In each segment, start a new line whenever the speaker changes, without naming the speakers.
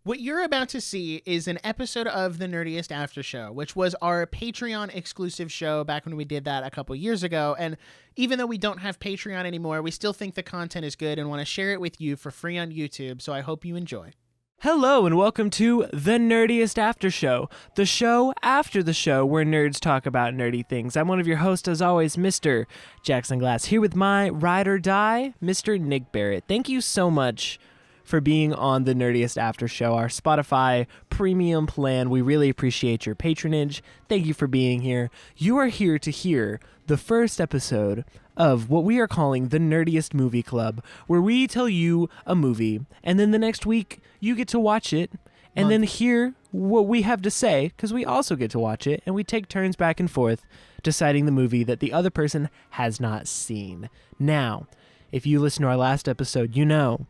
What you're about to see is an episode of the Nerdiest After Show, which was our Patreon exclusive show back when we did that a couple years ago. And even though we don't have Patreon anymore, we still think the content is good and want to share it with you for free on YouTube. So I hope you enjoy.
Hello and welcome to the Nerdiest After Show, the show after the show where nerds talk about nerdy things. I'm one of your hosts, as always, Mr. Jackson Glass, here with my ride or die, Mr. Nick Barrett. Thank you so much for being on the Nerdiest After Show, our Spotify premium plan. We really appreciate your patronage. Thank you for being here. You are here to hear the first episode of what we are calling the Nerdiest Movie Club, where we tell you a movie, and then the next week you get to watch it, and then hear what we have to say, because we also get to watch it, and we take turns back and forth deciding the movie that the other person has not seen. Now, if you listen to our last episode, you know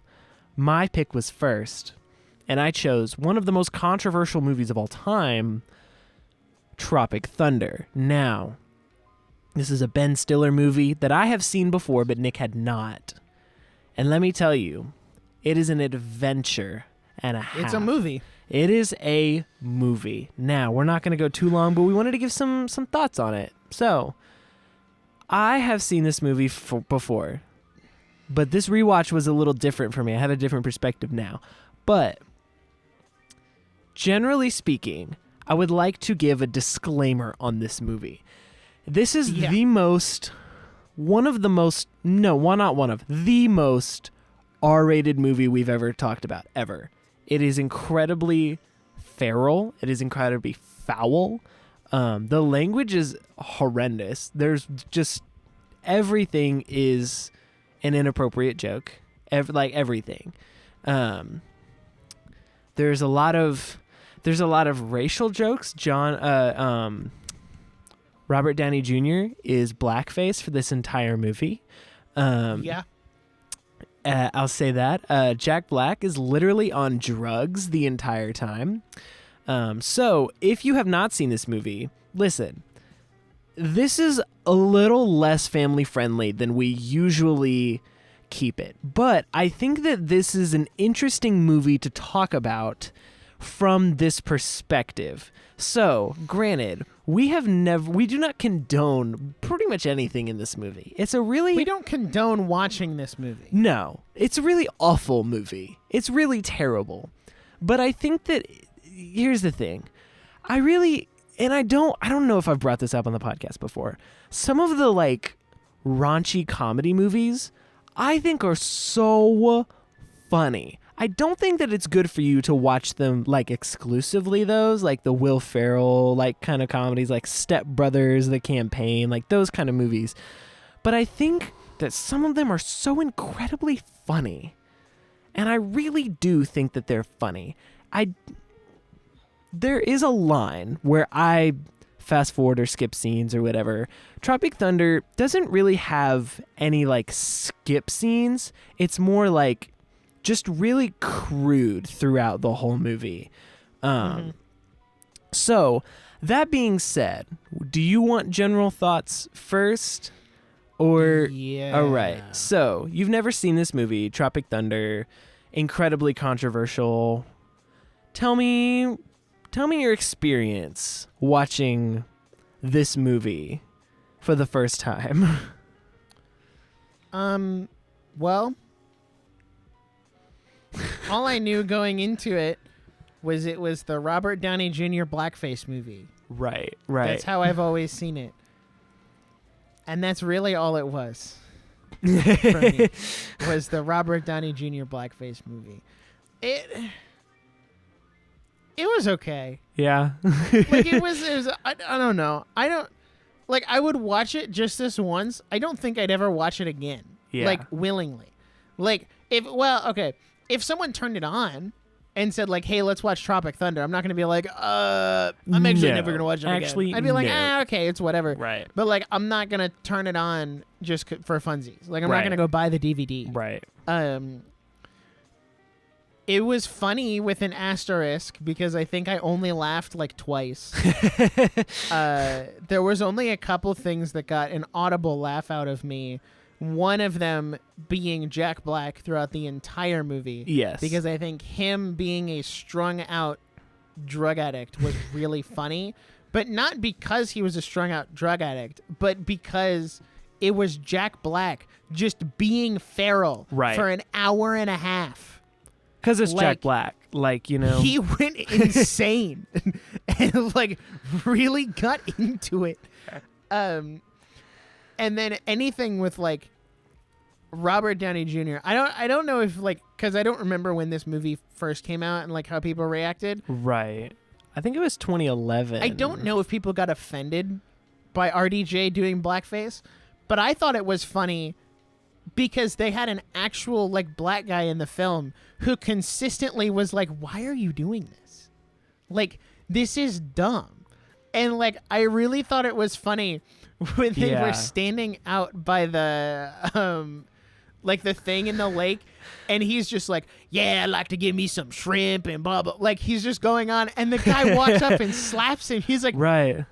my pick was first, and I chose one of the most controversial movies of all time, Tropic Thunder. Now, this is a Ben Stiller movie that I have seen before, but Nick had not. And let me tell you, it is an adventure and a half.
It's a movie.
It is a movie. Now, we're not going to go too long, but we wanted to give some thoughts on it. So, I have seen this movie before, but this rewatch was a little different for me. I have a different perspective now. But generally speaking, I would like to give a disclaimer on this movie. This is the most R-rated movie we've ever talked about, ever. It is incredibly feral. It is incredibly foul. The language is horrendous. There's just everything is an inappropriate joke, everything. There's a lot of racial jokes. Robert Downey Jr. is blackface for this entire movie. I'll say that. Jack Black is literally on drugs the entire time. So if you have not seen this movie, listen. This is a little less family friendly than we usually keep it. But I think that this is an interesting movie to talk about from this perspective. So, granted, we do not condone pretty much anything in this movie. We
don't condone watching this movie.
No, it's a really awful movie. It's really terrible. But I think that, here's the thing. I don't know if I've brought this up on the podcast before. Some of the raunchy comedy movies I think are so funny. I don't think that it's good for you to watch them exclusively those, the Will Ferrell kind of comedies, like Step Brothers, The Campaign, those kind of movies. But I think that some of them are so incredibly funny. And I really do think that they're funny. There is a line where I fast forward or skip scenes or whatever. Tropic Thunder doesn't really have any skip scenes. It's more just really crude throughout the whole movie. So that being said, do you want general thoughts first? Or
yeah.
All right. So you've never seen this movie, Tropic Thunder, incredibly controversial. Tell me your experience watching this movie for the first time.
Well, all I knew going into it was the Robert Downey Jr. blackface movie.
Right.
That's how I've always seen it. And that's really all it was for me, was the Robert Downey Jr. blackface movie. It was okay.
Yeah.
it was I don't know. I would watch it just this once. I don't think I'd ever watch it again.
Yeah.
Willingly. If someone turned it on and said hey, let's watch Tropic Thunder, I'm not going to be I'm actually never going to watch it again. I'd be okay, it's whatever.
Right.
But I'm not going to turn it on just for funsies. I'm not going to go buy the DVD.
Right.
It was funny with an asterisk because I think I only laughed twice. There was only a couple things that got an audible laugh out of me one of them being Jack Black throughout the entire movie.
Yes.
Because I think him being a strung out drug addict was really funny, but not because he was a strung out drug addict, but because it was Jack Black just being feral for an hour and a half.
Because it's Jack Black. Like, you know.
He went insane and like really got into it. And then anything with like Robert Downey Jr. I don't know if like, because I don't remember when this movie first came out and like how people reacted.
Right. I think it was 2011.
I don't know if people got offended by RDJ doing blackface, but I thought it was funny because they had an actual like black guy in the film who consistently was like, why are you doing this? Like, this is dumb. And like, I really thought it was funny when they were standing out by the like the thing in the lake, and he's just like, yeah, I'd like to give me some shrimp and blah blah. Like, he's just going on, and the guy walks up and slaps him. He's like,
right,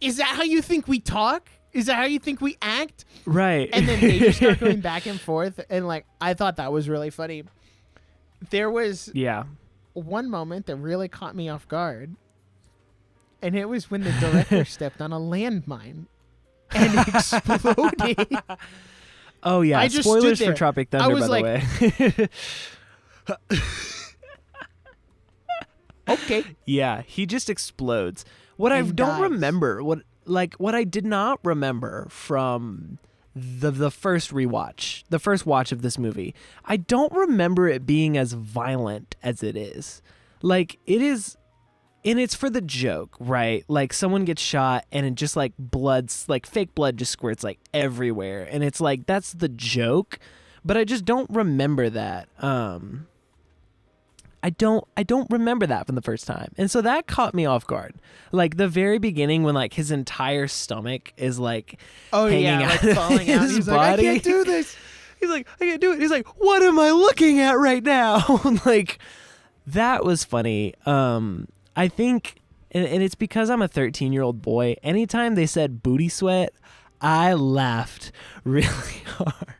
is that how you think we talk? Is that how you think we act?
Right.
And then they just start going back and forth, and like, I thought that was really funny. There was one moment that really caught me off guard, and it was when the director stepped on a landmine and exploded.
Oh yeah,
I just
spoilers
stood there.
for Tropic Thunder, by the way.
Okay.
Yeah, he just explodes. What I don't remember, what I did not remember from the first rewatch, the first watch of this movie, I don't remember it being as violent as it is. Like, it is. And it's for the joke, right? Like, someone gets shot and it just like like fake blood just squirts like everywhere. And it's like, that's the joke. But I just don't remember that. I don't remember that from the first time. And so that caught me off guard. Like, the very beginning when like his entire stomach is like hanging out,
like falling out.
His
He's
body.
like, I can't do this.
He's like, I can't do it. He's like, what am I looking at right now? Like, that was funny. I think, and it's because I'm a 13-year-old boy, anytime they said booty sweat, I laughed really hard.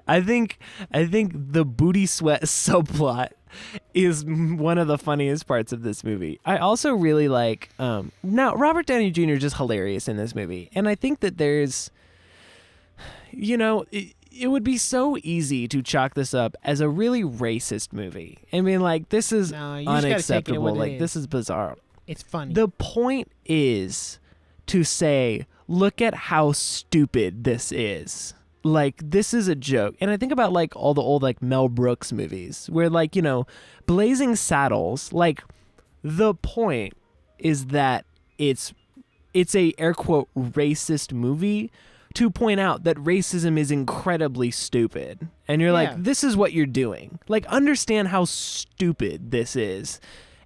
I think the booty sweat subplot is one of the funniest parts of this movie. I also really like, now Robert Downey Jr. is just hilarious in this movie. And I think that there's, you know, it would be so easy to chalk this up as a really racist movie. I mean, like, this is unacceptable. Like, this is bizarre.
It's funny.
The point is to say, look at how stupid this is. Like, this is a joke. And I think about like all the old like Mel Brooks movies where, like, you know, Blazing Saddles, like, the point is that it's a air quote racist movie to point out that racism is incredibly stupid. And you're like, this is what you're doing. Like, understand how stupid this is.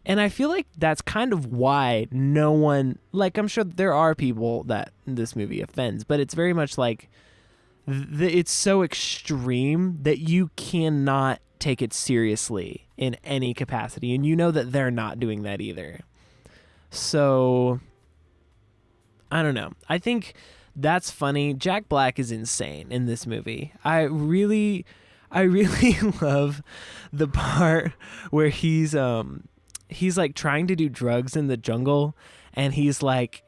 And I feel like that's kind of why no one, like, I'm sure there are people that this movie offends, but it's very much like it's so extreme that you cannot take it seriously in any capacity. And you know that they're not doing that either. So, I don't know. I think that's funny. Jack Black is insane in this movie. I really love the part where he's like trying to do drugs in the jungle, and he's like,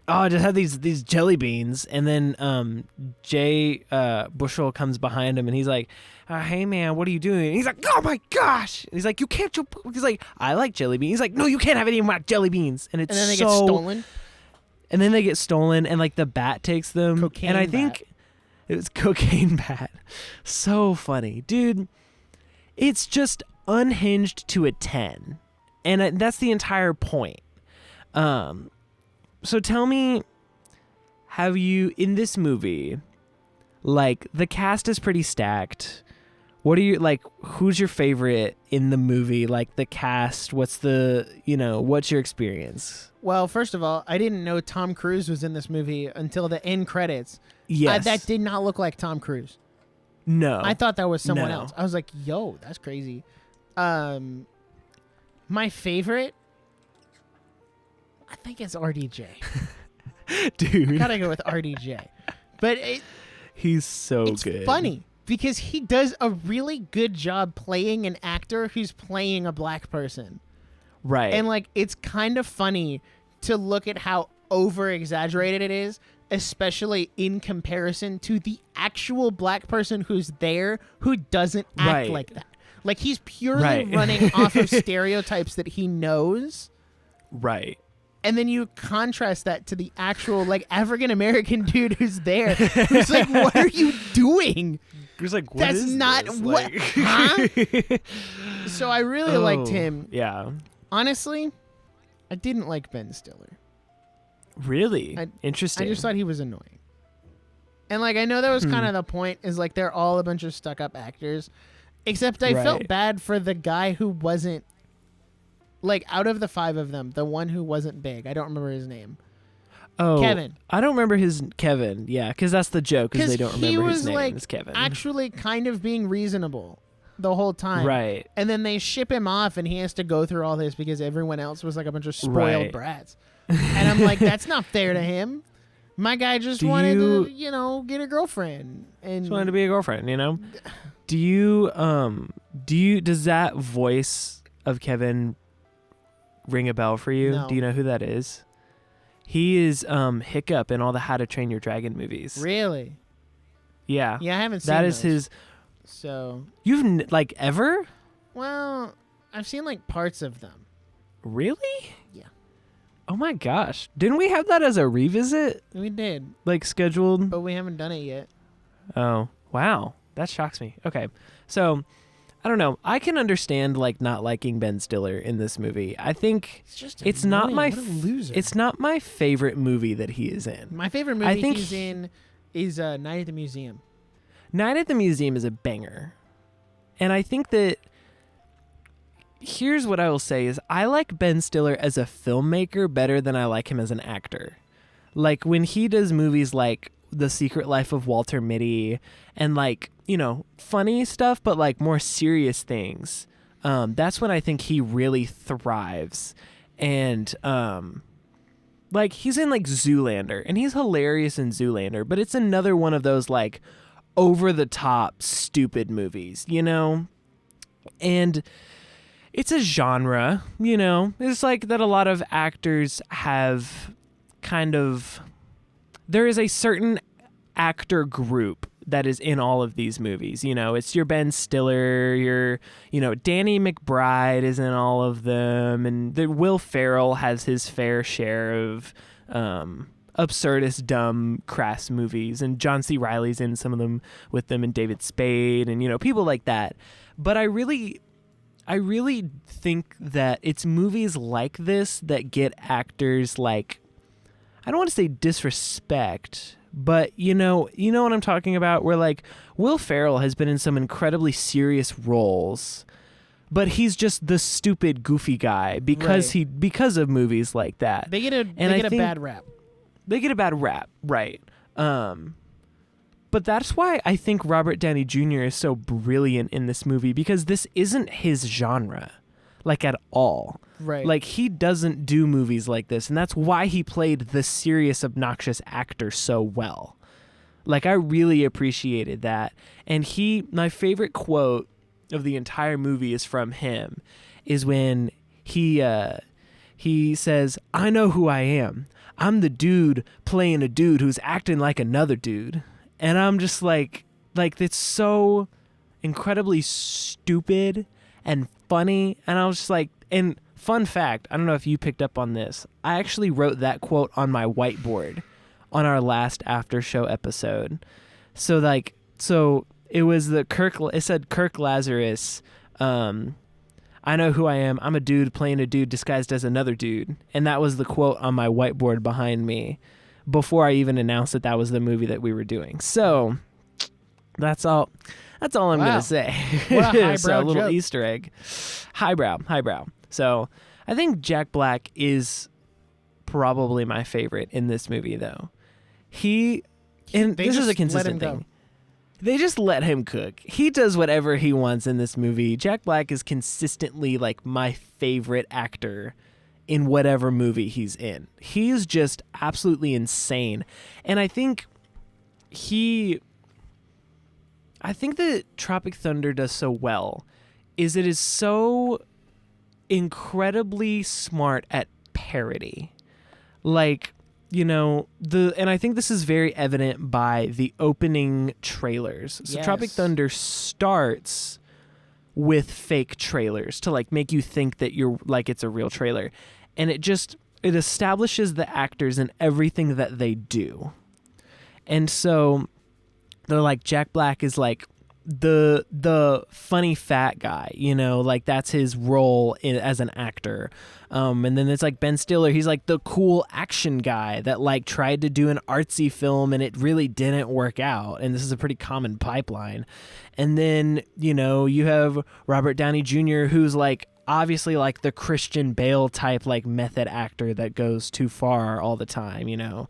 oh, I just had these jelly beans, and then Jay Bushel comes behind him, and he's like, hey man, what are you doing? And he's like, oh my gosh! And he's like, you can't. He's like, I like jelly beans. He's like, no, you can't have any of my jelly beans. And then they get stolen. And then they get stolen, and like the bat takes them.
Cocaine
and I
bat.
think it was cocaine bat. So funny, dude. It's just unhinged to a 10. And that's the entire point. So tell me, have you, in this movie, like, the cast is pretty stacked. What are you, like, who's your favorite in the movie? Like, the cast, what's your experience?
Well, first of all, I didn't know Tom Cruise was in this movie until the end credits.
Yes.
That did not look like Tom Cruise.
No.
I thought that was someone else. I was like, yo, that's crazy. My favorite, I think it's RDJ.
Dude.
I gotta go with RDJ. But
He's so
it's
good.
funny because he does a really good job playing an actor who's playing a black person.
Right.
And like it's kind of funny to look at how over exaggerated it is, especially in comparison to the actual black person who's there who doesn't act like that. Like he's purely running off of stereotypes that he knows.
Right.
And then you contrast that to the actual like African American dude who's there, who's like, "What are you doing?"
He's like,
"That's not
this?
what."
Like...
Huh? So I really liked him.
Yeah.
Honestly, I didn't like Ben Stiller.
Really? Interesting.
I just thought he was annoying. And like I know that was kind of the point. Is like they're all a bunch of stuck-up actors, except I felt bad for the guy who wasn't. Like, out of the 5 of them, the one who wasn't big. I don't remember his name.
Oh.
Kevin.
I don't remember his... Kevin. Yeah, because that's the joke, because they don't remember his name.
Like,
it's Kevin.
actually kind of being reasonable the whole time.
Right.
And then they ship him off, and he has to go through all this because everyone else was like a bunch of spoiled brats. And I'm like, that's not fair to him. My guy just wanted to, get a girlfriend. And
just wanted to be a girlfriend, Does that voice of Kevin... ring a bell for you?
No.
Do you know who that is? He is Hiccup in all the How to Train Your Dragon movies.
Really?
Yeah.
Yeah, I haven't seen
that
those.
is his.
So
You've ever?
Well, I've seen like parts of them.
Really?
Yeah.
Oh my gosh! Didn't we have that as a revisit?
We did,
like scheduled,
but we haven't done it yet.
Oh wow, that shocks me. Okay, so. I don't know. I can understand like not liking Ben Stiller in this movie. I think it's not my
loser.
It's not my favorite movie that he is in.
My favorite movie he's in is Night at the Museum.
Night at the Museum is a banger. And I think that here's what I will say is I like Ben Stiller as a filmmaker better than I like him as an actor. Like when he does movies like The Secret Life of Walter Mitty and like, funny stuff, but like more serious things. That's when I think he really thrives. And like he's in like Zoolander and he's hilarious in Zoolander, but it's another one of those like over the top stupid movies, And it's a genre, It's like that a lot of actors have kind of there is a certain actor group that is in all of these movies. It's your Ben Stiller, your, Danny McBride is in all of them. And Will Ferrell has his fair share of absurdist, dumb, crass movies. And John C. Reilly's in some of them with them and David Spade and, people like that. But I really think that it's movies like this that get actors like, I don't want to say disrespect, but you know what I'm talking about, where like Will Ferrell has been in some incredibly serious roles, but he's just the stupid goofy guy because of movies like that.
They get a bad rap.
They get a bad rap, right? But that's why I think Robert Downey Jr. is so brilliant in this movie, because this isn't his genre, like at all.
Right.
Like he doesn't do movies like this, and that's why he played the serious, obnoxious actor so well. Like I really appreciated that. And my favorite quote of the entire movie is from him, is when he says, "I know who I am. I'm the dude playing a dude who's acting like another dude." And I'm just like it's so incredibly stupid and funny. And I was just like, and fun fact, I don't know if you picked up on this, I actually wrote that quote on my whiteboard on our last after show episode. So it was it said Kirk Lazarus, I know who I am. I'm a dude playing a dude disguised as another dude. And that was the quote on my whiteboard behind me before I even announced that was the movie that we were doing. So that's all I'm going to say.
What a highbrow
so a little
joke.
Easter egg. Highbrow. So I think Jack Black is probably my favorite in this movie, though. This is a consistent thing. They just let him cook. He does whatever he wants in this movie. Jack Black is consistently like my favorite actor in whatever movie he's in. He's just absolutely insane. And I think I think that Tropic Thunder does so well is it is so incredibly smart at parody. Like, you know, and I think this is very evident by the opening trailers. So
Yes.
Tropic Thunder starts with fake trailers to like make you think that you're like it's a real trailer. And it establishes the actors and everything that they do. And so they're like, Jack Black is like the funny fat guy, you know, like that's his role as an actor. And then it's like Ben Stiller, he's like the cool action guy that like tried to do an artsy film and it really didn't work out. And this is a pretty common pipeline. And then, you know, you have Robert Downey Jr., who's like obviously like the Christian Bale type like method actor that goes too far all the time, you know.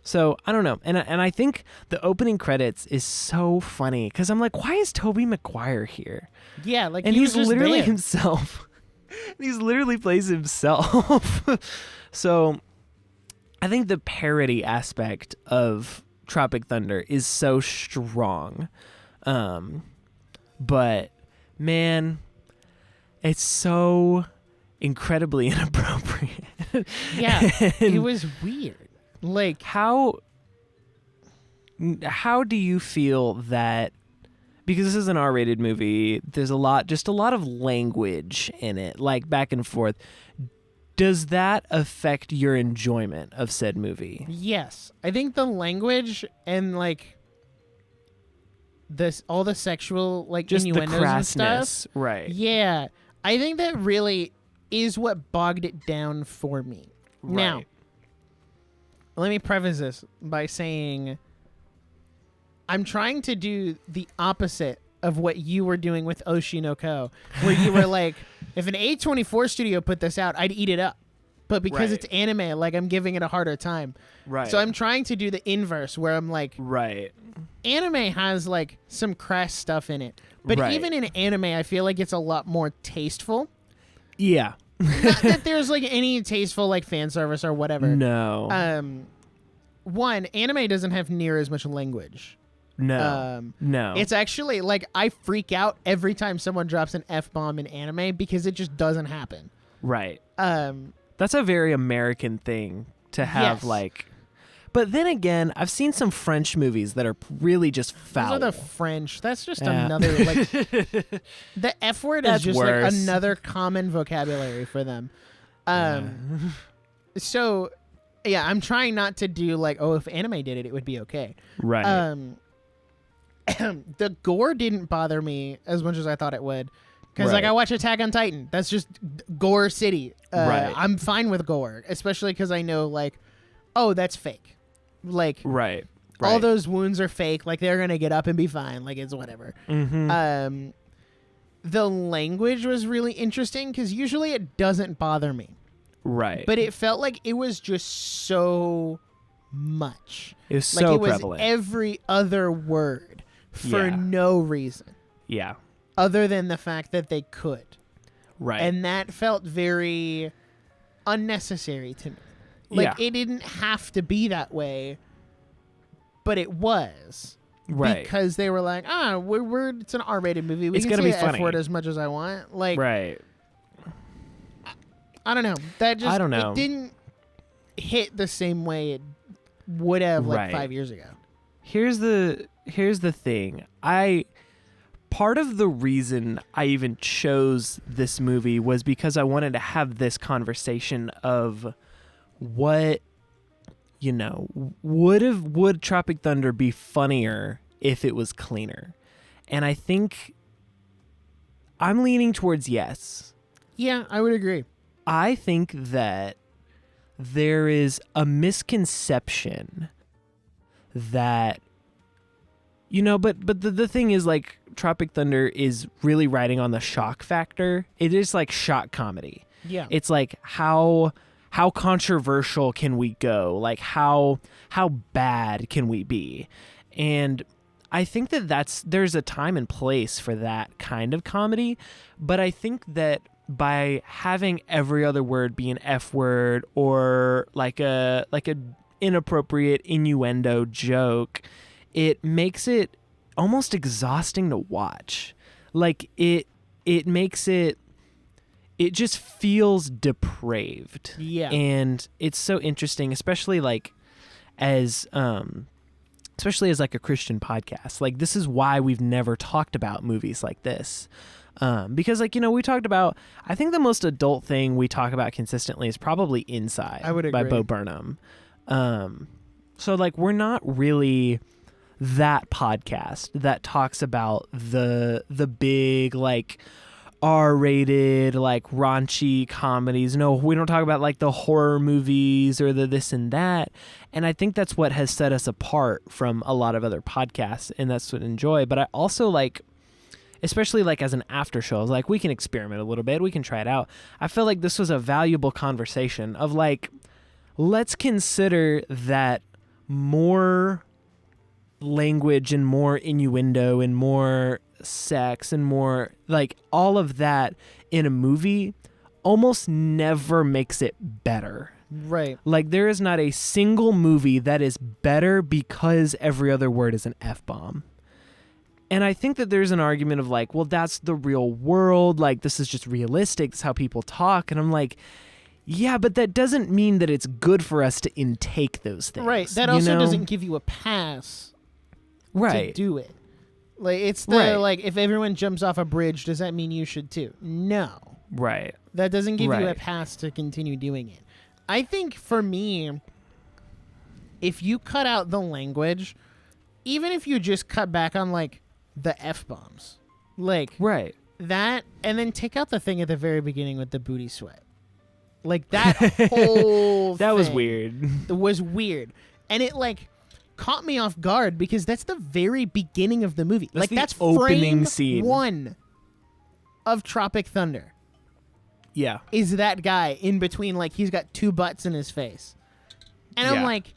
So I don't know, and I think the opening credits is so funny because I'm like, why is Tobey Maguire here?
Yeah, like
and
he
he's
was just
literally
there.
himself. He's literally plays himself. So I think the parody aspect of Tropic Thunder is so strong, but man, it's so incredibly inappropriate.
Yeah, it was weird. Like,
how do you feel that, because this is an R-rated movie, there's a lot of language in it, like back and forth. Does that affect your enjoyment of said movie?
yes, I think the language and like all the sexual like
Just the
innuendos
crassness,
and stuff.
right?
Yeah, I think that really is what bogged it down for me. Now,
Right.
let me preface this by saying I'm trying to do the opposite of what you were doing with Oshinoko, where you were like, if an A24 studio put this out, I'd eat it up. But because
Right.
it's anime, like I'm giving it a harder time.
Right.
So I'm trying to do the inverse, where I'm like,
right.
anime has like some crass stuff in it. But
Right.
even in anime, I feel like it's a lot more tasteful.
Yeah.
Not that there's like any tasteful like fan service or whatever.
No.
One, anime doesn't have near as much language.
no. No.
It's actually like I freak out every time someone drops an F-bomb in anime because it just doesn't happen.
right.
Um,
That's a very American thing to have,
Yes.
like. But then again, I've seen some French movies that are really just
those
foul.
are the French. That's just
Yeah.
another like the F word is
That's
just
worse.
like another common vocabulary for them. So yeah, I'm trying not to do like, oh, if anime did it, it would be okay.
Right.
The gore didn't bother me as much as I thought it would. Because like
Right.
I watch Attack on Titan, that's just gore city.
Right.
I'm fine with gore, especially because I know like, oh, that's fake. Like
right.
all
Right.
those wounds are fake. Like they're gonna get up and be fine. Like it's whatever.
Mm-hmm.
The language was really interesting because usually it doesn't bother me,
right.
but it felt like it was just so much.
it was
Like
so
it was
prevalent.
every other word for
Yeah.
no reason
yeah.
other than the fact that they could.
Right.
And that felt very unnecessary to me. Like
Yeah.
it didn't have to be that way, but it was.
right.
Because they were like, we're it's an R-rated movie. We
It's
can
gonna
say
be
the F
funny.
word as much as I want. Like
right.
I don't know. That just
I don't know.
It didn't hit the same way it would have like
Right.
5 years ago.
Here's the thing. Part of the reason I even chose this movie was because I wanted to have this conversation of what, you know, would Tropic Thunder be funnier if it was cleaner? And I think I'm leaning towards yes.
Yeah, I would agree.
I think that there is a misconception that, you know, but the thing is, like, Tropic Thunder is really riding on the shock factor. It is like shock comedy.
Yeah.
It's like how controversial can we go? Like how bad can we be? And I think that there's a time and place for that kind of comedy, but I think that by having every other word be an F word or like a inappropriate innuendo joke, it makes it almost exhausting to watch. Like it makes it just feels depraved.
Yeah.
And it's so interesting, especially like as like a Christian podcast. Like this is why we've never talked about movies like this. Because like, we talked about, I think the most adult thing we talk about consistently is probably Inside by Bo Burnham. So like we're not really that podcast that talks about the big like R-rated like raunchy comedies. No, we don't talk about like the horror movies or the this and that. And I think that's what has set us apart from a lot of other podcasts, and that's what I enjoy. But I also like, especially like as an after show, I was like, we can experiment a little bit, we can try it out. I feel like this was a valuable conversation of like, let's consider that more language and more innuendo and more sex and more like all of that in a movie almost never makes it better.
Right.
Like there is not a single movie that is better because every other word is an F-bomb. And I think that there's an argument of like, well, that's the real world. Like this is just realistic. This is how people talk. And I'm like, yeah, but that doesn't mean that it's good for us to intake those things.
Right. That also doesn't give you a pass to do it. Like it's the like if everyone jumps off a bridge, does that mean you should too? No.
Right.
That doesn't give you a pass to continue doing it. I think for me, if you cut out the language, even if you just cut back on like the F-bombs, like that, and then take out the thing at the very beginning with the booty sweat. Like that whole
that
thing
was weird.
It was weird. And it like caught me off guard because that's the very beginning of the movie. That's
opening
frame
scene
1 of Tropic Thunder.
Yeah.
Is that guy in between, like he's got 2 butts in his face. And I'm like,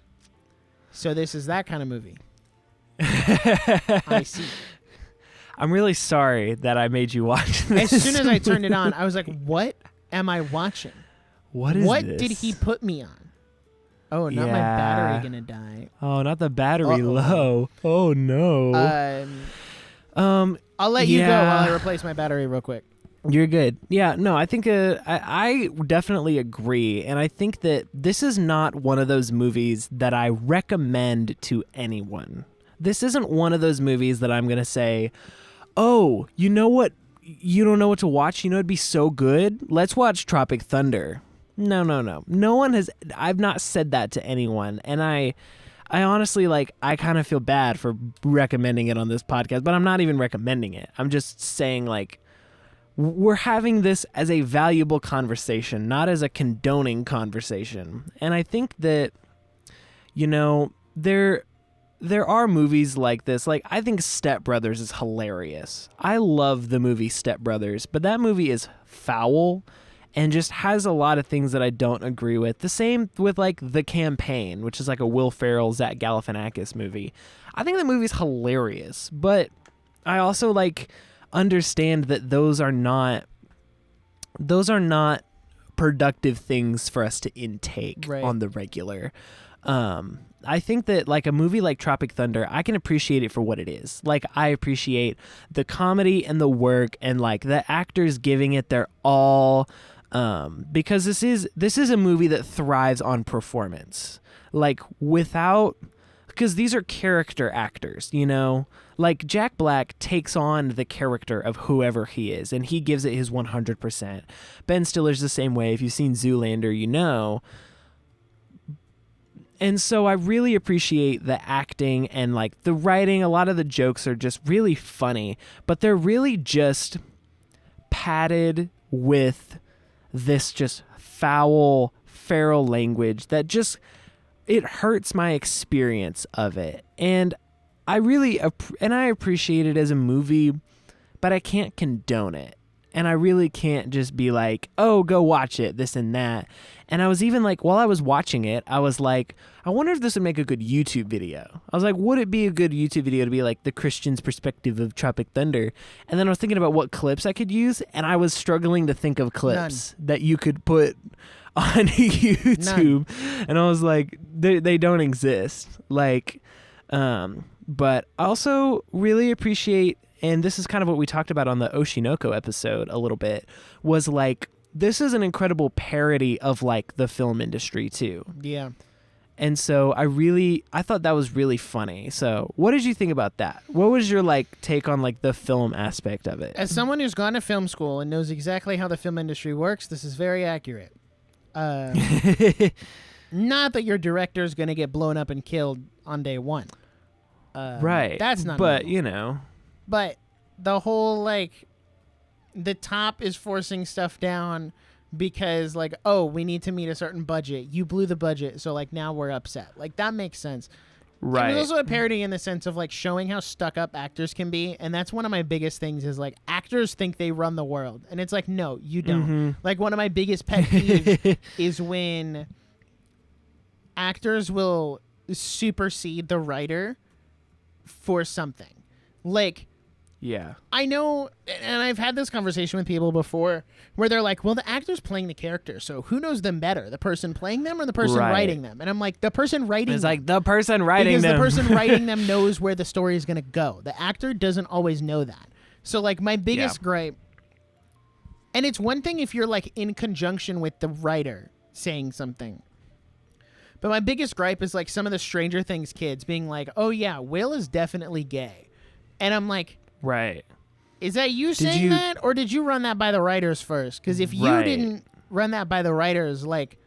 so this is that kind of movie. I see.
I'm really sorry that I made you watch this.
As soon as I turned it on, I was like, what am I watching?
What is
what
this?
did he put me on? Oh, not my battery gonna die.
Oh, not the battery low. Oh no.
I'll let you go while I replace my battery real quick.
You're good. Yeah, no, I think I definitely agree. And I think that this is not one of those movies that I recommend to anyone. This isn't one of those movies that I'm going to say, oh, you know what? You don't know what to watch? You know it'd be so good? Let's watch Tropic Thunder. No. No one has... I've not said that to anyone. And I honestly, like, I kind of feel bad for recommending it on this podcast, but I'm not even recommending it. I'm just saying, like, we're having this as a valuable conversation, not as a condoning conversation. And I think that, there are movies like this. Like, I think Step Brothers is hilarious. I love the movie Step Brothers, but that movie is foul and just has a lot of things that I don't agree with. The same with, like, The Campaign, which is like a Will Ferrell, Zach Galifianakis movie. I think the movie's hilarious, but I also, like, understand that those are not productive things for us to intake on the regular. I think that like a movie like Tropic Thunder, I can appreciate it for what it is. Like I appreciate the comedy and the work and like the actors giving it their all, because this is a movie that thrives on performance. Like because these are character actors, like Jack Black takes on the character of whoever he is and he gives it his 100%. Ben Stiller's the same way. If you've seen Zoolander, And so I really appreciate the acting and like the writing. A lot of the jokes are just really funny, but they're really just padded with this just foul, feral language that just, it hurts my experience of it. And I really, I appreciate it as a movie, but I can't condone it. And I really can't just be like, oh, go watch it, this and that. And I was even like, while I was watching it, I was like, I wonder if this would make a good YouTube video. I was like, would it be a good YouTube video to be like the Christian's perspective of Tropic Thunder? And then I was thinking about what clips I could use, and I was struggling to think of clips that you could put on YouTube. And I was like, they don't exist. Like, But I also really appreciate, and this is kind of what we talked about on the Oshinoko episode a little bit, was like, this is an incredible parody of like the film industry too.
Yeah.
And so I thought that was really funny. So what did you think about that? What was your like take on like the film aspect of it?
As someone who's gone to film school and knows exactly how the film industry works, this is very accurate. Not that your director is going to get blown up and killed on day one.
Right.
That's not
But,
normal.
you know.
But the whole, like, the top is forcing stuff down because, like, oh, we need to meet a certain budget. You blew the budget, so, like, now we're upset. Like, that makes sense.
Right.
And there's also a parody in the sense of, like, showing how stuck up actors can be. And that's one of my biggest things is, like, actors think they run the world. And it's like, no, you don't.
Mm-hmm.
Like, one of my biggest pet peeves is when actors will supersede the writer for something. Like,
yeah.
I know, and I've had this conversation with people before where they're like, well, the actor's playing the character, so who knows them better, the person playing them or the person writing them? And I'm like, the person writing
It's
them.
like the person writing
because
them.
the person writing them knows where the story is going to go. The actor doesn't always know that. So, like, my biggest gripe, and it's one thing if you're, like, in conjunction with the writer saying something. But my biggest gripe is, like, some of the Stranger Things kids being like, oh, yeah, Will is definitely gay. And I'm like,
right.
is that you saying that, or did you run that by the writers first? Because if you didn't run that by the writers, like,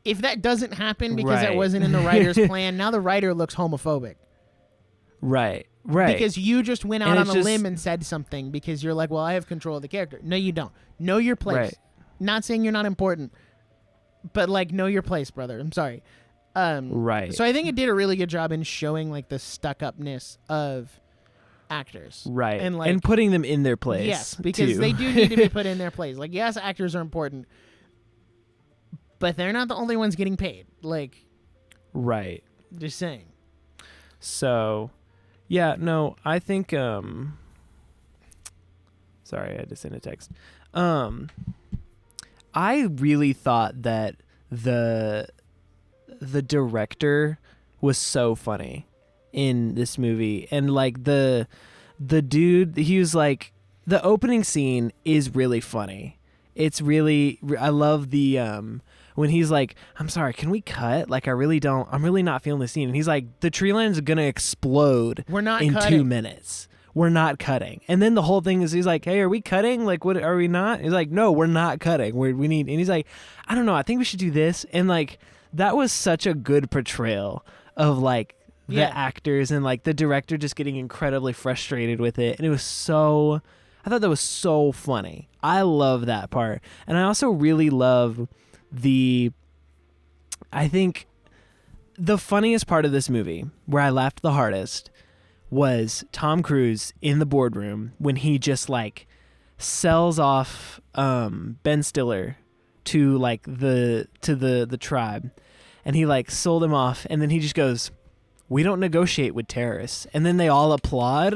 if that doesn't happen because that wasn't in the writer's plan, now the writer looks homophobic.
Right. Right.
Because you just went out on a limb and said something because you're like, well, I have control of the character. No, you don't. Know your place.
Right.
Not saying you're not important, but, like, know your place, brother. I'm sorry.
Right.
So I think it did a really good job in showing, like, the stuck-upness of actors.
Right.
And, like,
and putting them in their place.
yes, because
too.
they do need to be put in their place. Like, yes, actors are important, but they're not the only ones getting paid. Like,
right.
just saying.
So, yeah, no, I think, sorry, I had to send a text. I really thought that the director was so funny in this movie, and like the dude, he was like, the opening scene is really funny. It's really, I love the when he's like, I'm sorry, can we cut? Like, I'm really not feeling the scene. And he's like, the tree line is gonna explode
We're not
in
cutting.
2 minutes. We're not cutting. And then the whole thing is, he's like, hey, are we cutting? Like, what, are we not? He's like, no, we're not cutting. We need, and he's like, I don't know, I think we should do this. And like, that was such a good portrayal of like the actors, and like the director just getting incredibly frustrated with it. And it was so, I thought that was so funny. I love that part. And I also really love I think the funniest part of this movie, where I laughed the hardest, was Tom Cruise in the boardroom when he just like sells off Ben Stiller to like the tribe, and he like sold him off, and then he just goes, we don't negotiate with terrorists, and then they all applaud.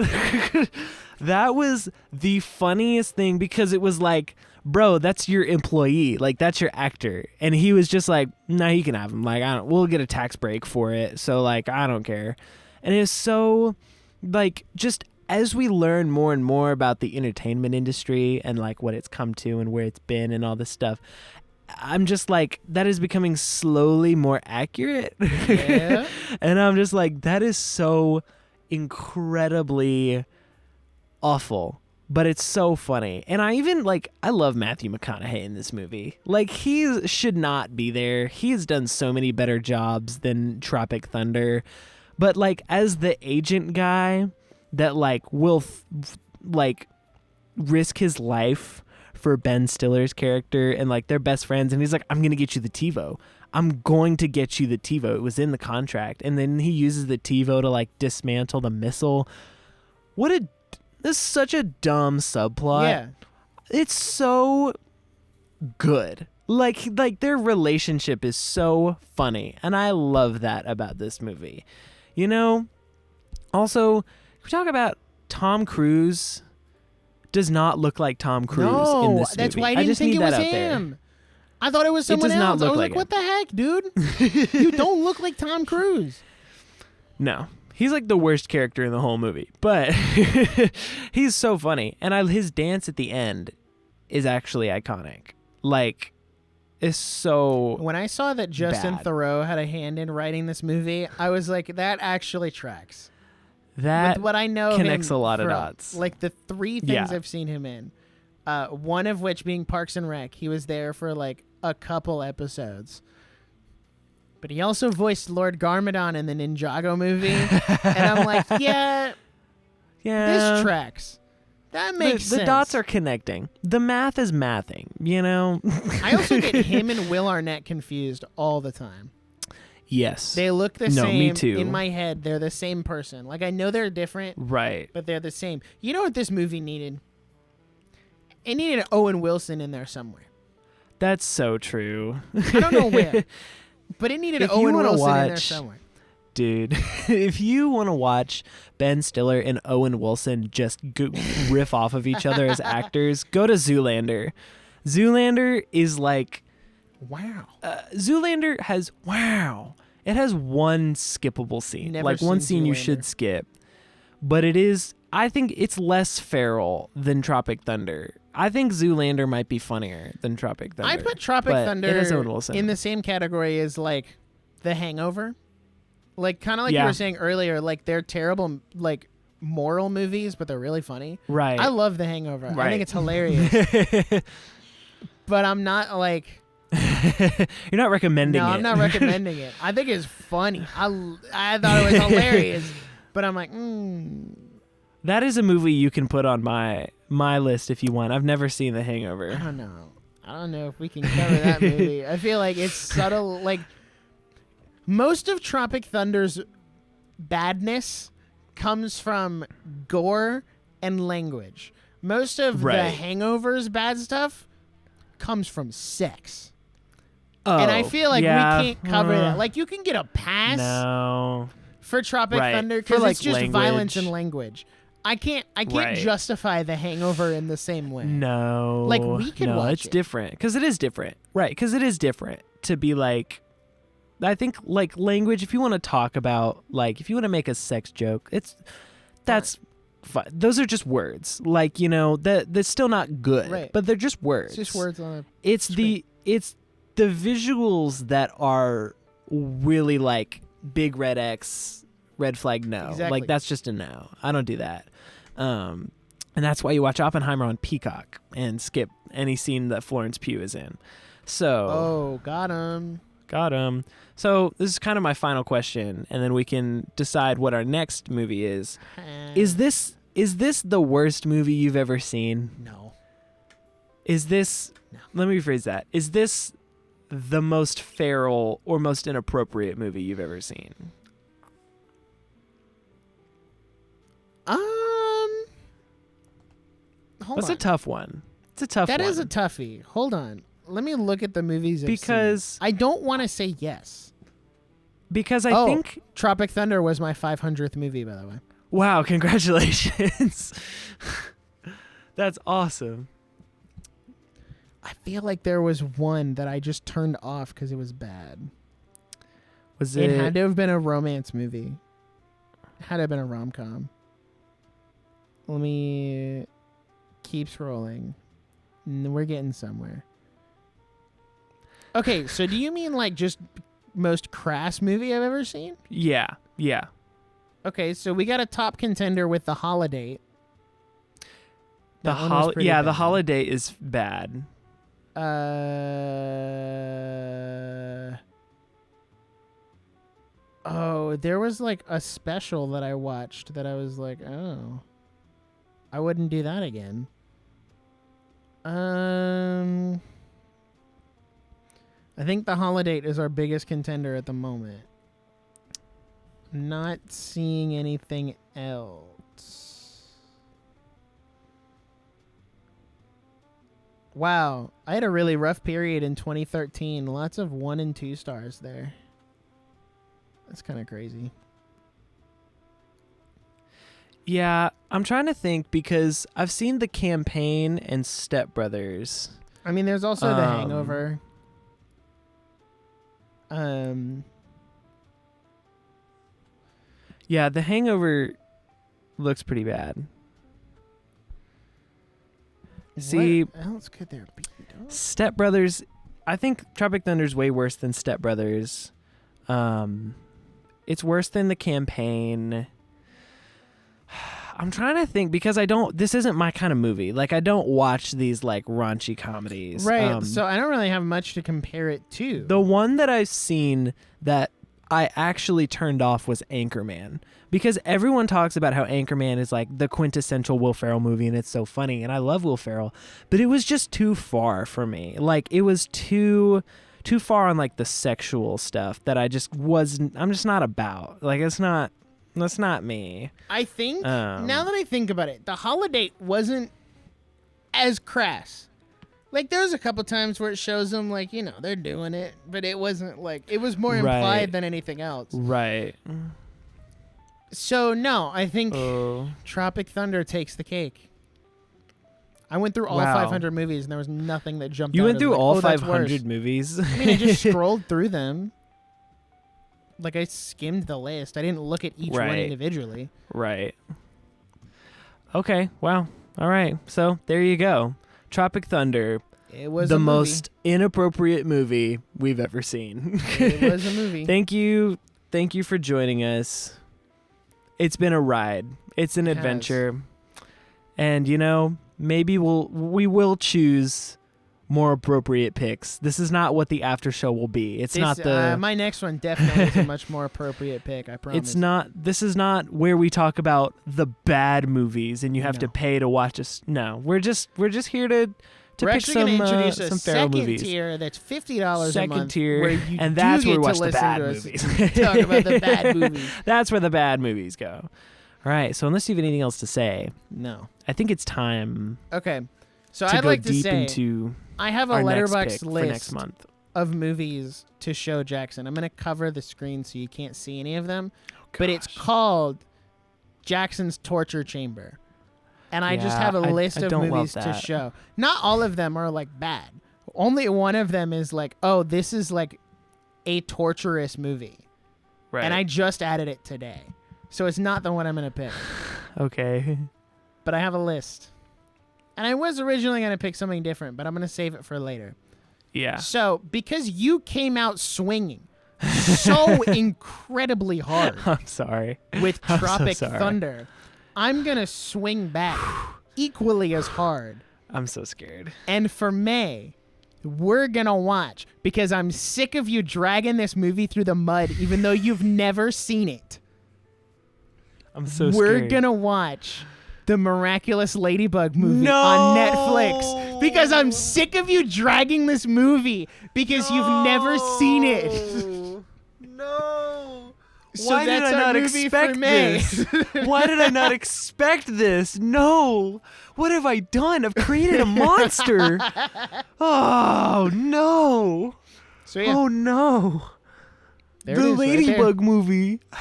That was the funniest thing, because it was like, bro, that's your employee, like that's your actor, and he was just like, no, you can have him, like, we'll get a tax break for it, so like, I don't care. And it was so, like, just as we learn more and more about the entertainment industry and like what it's come to and where it's been and all this stuff, I'm just like, that is becoming slowly more accurate.
Yeah.
And I'm just like, that is so incredibly awful, but it's so funny. And I even like, I love Matthew McConaughey in this movie. Like, he should not be there. He has done so many better jobs than Tropic Thunder. But like, as the agent guy that like will like risk his life for Ben Stiller's character, and like they're best friends, and he's like, I'm gonna get you the TiVo. I'm going to get you the TiVo. It was in the contract. And then he uses the TiVo to like dismantle the missile. This is such a dumb subplot.
Yeah.
It's so good. Like their relationship is so funny, and I love that about this movie. You know, also, can we talk about Tom Cruise does not look like Tom Cruise in this movie.
That's why I didn't
just
think
need
it was
that out there.
him. I thought it was someone
does not
else.
look
I was
like
like, what the heck, dude? You don't look like Tom Cruise.
No, He's like the worst character in the whole movie, but he's so funny. And his dance at the end is actually iconic. Like, it's so
When I saw that Justin
bad.
Theroux had a hand in writing this movie, I was like, that actually tracks.
That
With what I know of
connects
him
a lot of
from,
dots.
Like the 3 things I've seen him in, one of which being Parks and Rec. He was there for like a couple episodes. But he also voiced Lord Garmadon in the Ninjago movie. And I'm like, yeah, this tracks. That makes sense.
The dots are connecting. The math is mathing, you know?
I also get him and Will Arnett confused all the time.
Yes.
They look the same.
Me too.
In my head, they're the same person. Like, I know they're different,
Right.
but they're the same. You know what this movie needed? It needed Owen Wilson in there somewhere.
That's so true.
I don't know where. But it needed Owen Wilson in there somewhere.
Dude, if you want to watch Ben Stiller and Owen Wilson just riff off of each other as actors, go to Zoolander. Zoolander is like...
Wow.
Zoolander has... Wow. It has one skippable scene.
Never
like one
seen
scene you
Zoolander.
should skip. But it is... I think it's less feral than Tropic Thunder. I think Zoolander might be funnier than Tropic Thunder.
I put Tropic
but
Thunder
it has Owen Wilson.
in the same category as, like, The Hangover. Like, kind of like you
Yeah.
were saying earlier, like, they're terrible, like, moral movies, but they're really funny.
Right.
I love The Hangover. I
Right.
think it's hilarious. But I'm not, like...
You're not recommending it.
No, I'm not recommending it. I think it's funny. I thought it was hilarious. But I'm like,
That is a movie you can put on my list if you want. I've never seen The Hangover.
I don't know. I don't know if we can cover that movie. I feel like it's subtle. Like, most of Tropic Thunder's badness comes from gore and language. Most of The Hangover's bad stuff comes from sex.
Oh,
And I feel like
yeah.
we can't cover that. Like, you can get a pass
No.
for Tropic
Right.
Thunder
For,
because
like,
it's just
language.
violence and language. I can't
Right.
justify The Hangover in the same way.
No.
Like, we could watch
it's
it.
different. Because it is different. Right. Because it is different to be like... I think, like, language, if you want to talk about, like, if you want to make a sex joke, that's fine. Those are just words. Like, you know, that's still not good.
Right.
But they're just words.
It's just words on a
It's the visuals that are really like big red X, red flag no.
Exactly.
Like that's just a no. I don't do that. And that's why you watch Oppenheimer on Peacock and skip any scene that Florence Pugh is in. So
Oh, got him.
got him. So this is kind of my final question, and then we can decide what our next movie is. Is this the worst movie you've ever seen?
No.
Is this...
No.
Let me rephrase that. Is this the most feral or most inappropriate movie you've ever seen?
Hold
That's
on.
a tough one. It's a tough one.
That is a toughie. Hold on. Let me look at the movies I've
Because-
seen. I don't want to say yes.
Because I think...
Tropic Thunder was my 500th movie, by the way.
Wow, congratulations. That's awesome.
I feel like there was one that I just turned off because it was bad.
Was
It
it...
had to have been a romance movie. It had to have been a rom-com. Let me keep scrolling. We're getting somewhere. Okay, so do you mean like just most crass movie I've ever seen?
Yeah.
Okay, so we got a top contender with The Holiday.
The Holiday is bad.
Oh, there was like a special that I watched that I was like, oh, I wouldn't do that again. I think The Holiday is our biggest contender at the moment. Not seeing anything else. Wow, I had a really rough period in 2013. Lots of 1 and 2 stars there. That's kind of crazy.
Yeah, I'm trying to think because I've seen The Campaign and Step Brothers.
I mean, there's also The Hangover.
Yeah, The Hangover looks pretty bad. See,
what else could there be?
Step Brothers. I think Tropic Thunder is way worse than Step Brothers. It's worse than The Campaign. I'm trying to think because this isn't my kind of movie. Like, I don't watch these like raunchy comedies.
Right. So I don't really have much to compare it to.
The one that I've seen that I actually turned off was Anchorman, because everyone talks about how Anchorman is like the quintessential Will Ferrell movie and it's so funny, and I love Will Ferrell, but it was just too far for me. Like, it was too far on like the sexual stuff that I'm just not about. Like, that's not me.
I think now that I think about it, The Holiday wasn't as crass. Like, there was a couple times where it shows them, like, you know, they're doing it, but it wasn't like, it was more implied than anything else.
Right.
So, no, I think Tropic Thunder takes the cake. I went through all 500 movies, and there was nothing that jumped out.
You went through
like,
all
that's
500
worse.
movies?
I mean, I just scrolled through them. Like, I skimmed the list. I didn't look at each one individually.
Right. Okay, well, all right. So, there you go. Tropic Thunder.
It was
the most inappropriate movie we've ever seen.
It was a movie.
Thank you for joining us. It's been a ride. It's an adventure. And you know, maybe we will choose more appropriate picks. This is not what the after show will be. It's not the
my next one definitely is a much more appropriate pick, I promise.
This is not where we talk about the bad movies and you have to pay to watch us. No, we're just here to pick some
introduce
some Ferrell movies.
Second tier that's $50 a month.
Tier,
where you
and that's where we watch the bad
movies.
movies.
Talk about the bad movies.
That's where the bad movies go. All right, so unless you have anything else to say,
no,
I think it's time.
Okay, so
to
I'd
go
like to
deep
say
into
I have a
our
letterbox
next pick
list
for next month
of movies to show Jackson. I'm going to cover the screen so you can't see any of them, but it's called Jackson's Torture Chamber. And I just have a list of movies to show. Not all of them are like bad. Only one of them is like, oh, this is like a torturous movie.
Right.
And I just added it today. So it's not the one I'm going to pick.
Okay.
But I have a list. And I was originally going to pick something different, but I'm going to save it for later.
Yeah.
So, because you came out swinging so incredibly hard.
I'm sorry.
With Tropic
so sorry.
Thunder, I'm going to swing back equally as hard.
I'm so scared.
And for May, we're going to watch, because I'm sick of you dragging this movie through the mud, even though you've never seen it.
I'm so
We're
scared.
going to watch the Miraculous Ladybug movie on Netflix, because I'm sick of you dragging this movie because you've never seen it.
No.
So
Why did
that's
I
our
not
movie
expect
for May.
this? Why did I not expect this? No. What have I done? I've created a monster. Oh, no.
So yeah.
Oh, no.
There
the
it is,
Ladybug
right
movie. I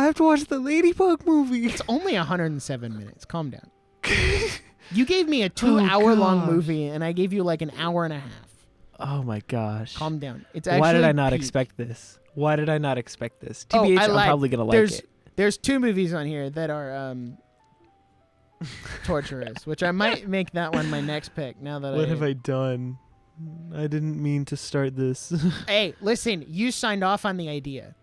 have to watch the Ladybug movie.
It's only 107 minutes. Calm down. You gave me a 2-hour-long movie, and I gave you like an hour and a half.
Oh my gosh.
Calm down. It's actually
Why did I not
peak.
expect this? Why did I not expect this?
Oh,
TBH,
I
I'm
lied.
probably going to like it.
There's 2 movies on here that are torturous, which I might make that one my next pick now that
What have I done? I didn't mean to start this.
Hey, listen, you signed off on the idea.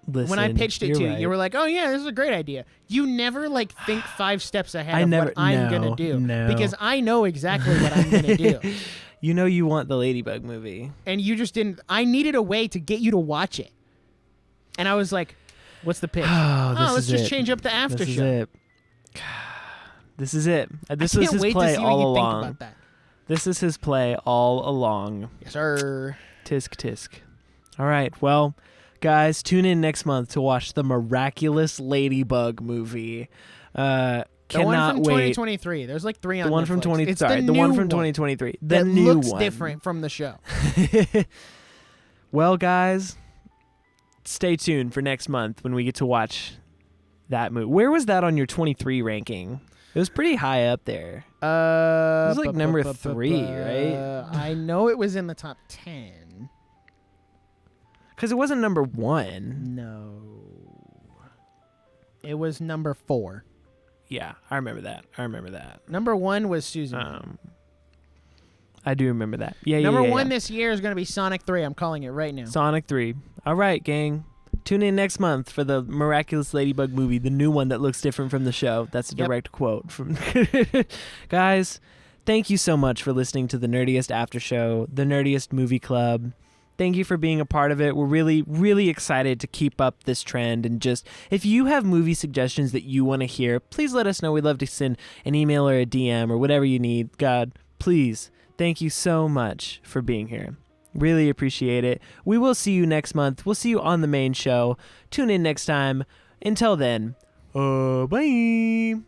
Listen,
When I pitched it to you,
right.
you were like, "Oh yeah, this is a great idea." You never like think 5 steps ahead of
never-
what I'm
no,
gonna do,
no.
because I know exactly what I'm gonna do,
You know you want the Ladybug movie.
and you just didn't. I needed a way to get you to watch it, and I was like, "What's the pitch? Let's just change up the after
This
show."
is it. This is it. This
I
was
can't
his
wait
play
to see what
all
you
along.
think about that.
This is his play all along.
Yes, sir.
Tisk tisk. All right. Well, guys, tune in next month to watch the Miraculous Ladybug movie.
The
Cannot
one from
wait.
2023. There's like 3 on
The one from
Netflix. It's
the
new
one from 2023. The
that
new
looks
one.
different from the show.
Well, guys, stay tuned for next month when we get to watch that movie. Where was that on your 23 ranking? It was pretty high up there. It was like number 3, right?
I know it was in the top 10.
Because it wasn't number 1.
No. It was number 4.
Yeah, I remember that.
Number 1 was Susan.
I do remember that. Yeah,
Number
yeah,
1 this year is going to be Sonic 3. I'm calling it right now.
Sonic 3. All right, gang. Tune in next month for the Miraculous Ladybug movie, the new one that looks different from the show. That's a direct quote from guys. Thank you so much for listening to the Nerdiest After Show, the Nerdiest Movie Club. Thank you for being a part of it. We're really, really excited to keep up this trend. And just, if you have movie suggestions that you want to hear, please let us know. We'd love to send an email or a DM or whatever you need. God, please. Thank you so much for being here. Really appreciate it. We will see you next month. We'll see you on the main show. Tune in next time. Until then, bye.